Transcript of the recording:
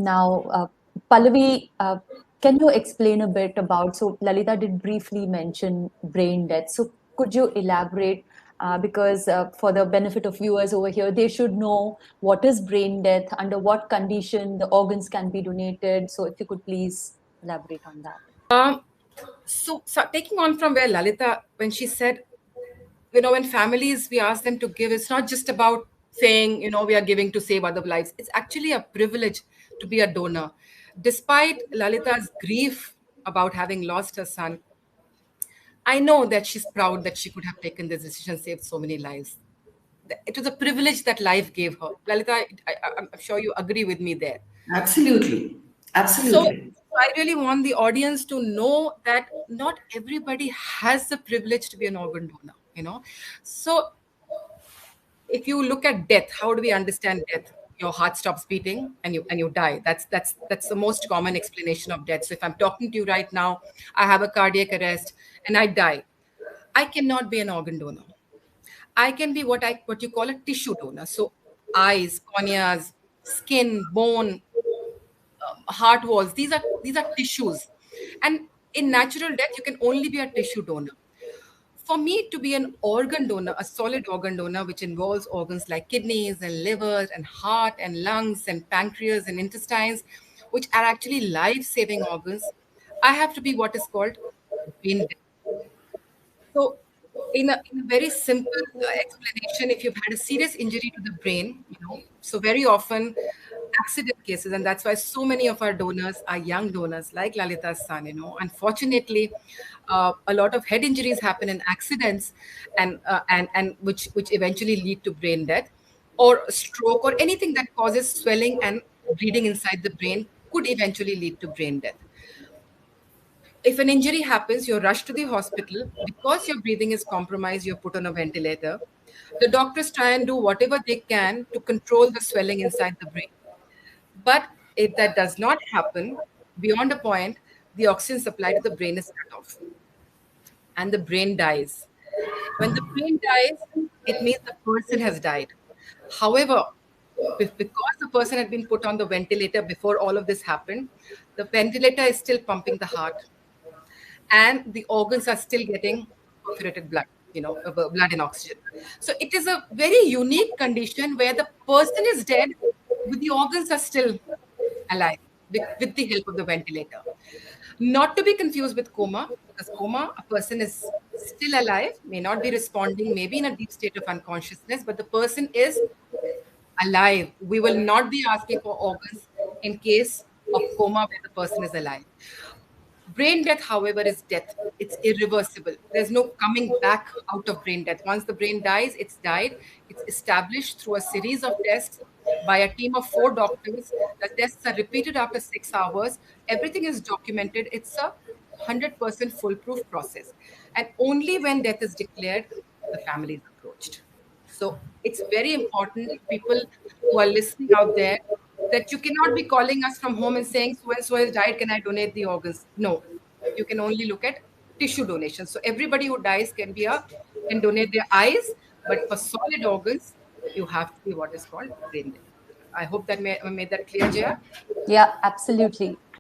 Now, Pallavi, can you explain a bit about? So, Lalita did briefly mention brain death. So, could you elaborate? Because for the benefit of viewers over here, they should know what is brain death, under what condition the organs can be donated. So, if you could please elaborate on that. Um, so taking on from where Lalita, when she said, when families, we ask them to give, it's not just about saying, we are giving to save other lives. It's actually a privilege to be a donor. Despite Lalita's grief about having lost her son, I know that she's proud that she could have taken this decision, saved so many lives. It was a privilege that life gave her. Lalita, I'm sure you agree with me there. Absolutely. So Absolutely. I really want the audience to know that not everybody has the privilege to be an organ donor. So if you look at death, how do we understand death? Your heart stops beating and you die. That's the most common explanation of death. So if I'm talking to you right now, I have a cardiac arrest and I die. I cannot be an organ donor. I can be what you call a tissue donor. So eyes, corneas, skin, bone, heart walls. These are tissues, and in natural death, you can only be a tissue donor. For me to be an organ donor, a solid organ donor, which involves organs like kidneys and liver and heart and lungs and pancreas and intestines, which are actually life-saving organs, I have to be what is called brain dead. So, in a very simple explanation, if you've had a serious injury to the brain, so very often accident cases, and that's why so many of our donors are young donors, like Lalita's son. Unfortunately, a lot of head injuries happen in accidents, and which eventually lead to brain death, or stroke, or anything that causes swelling and bleeding inside the brain could eventually lead to brain death. If an injury happens, you're rushed to the hospital. Because your breathing is compromised, you're put on a ventilator. The doctors try and do whatever they can to control the swelling inside the brain. But if that does not happen, beyond a point, the oxygen supply to the brain is cut off and the brain dies. When the brain dies, it means the person has died. However, because the person had been put on the ventilator before all of this happened, the ventilator is still pumping the heart and the organs are still getting perforated blood, blood and oxygen. So it is a very unique condition where the person is dead, but the organs are still alive with the help of the ventilator. Not to be confused with coma, because coma, a person is still alive, may not be responding, maybe in a deep state of unconsciousness, but the person is alive. We will not be asking for organs in case of coma where the person is alive. Brain death, however, is death. It's irreversible. There's no coming back out of brain death. Once the brain dies, it's died. It's established through a series of tests by a team of 4 doctors. The tests are repeated after 6 hours. Everything is documented. It's a 100% foolproof process. And only when death is declared, the family is approached. So it's very important, people who are listening out there, that you cannot be calling us from home and saying, so and so has died, can I donate the organs? No, you can only look at tissue donation. So everybody who dies can donate their eyes, but for solid organs, you have to be what is called brain dead. I hope that I made that clear, Jaya. Yeah, absolutely.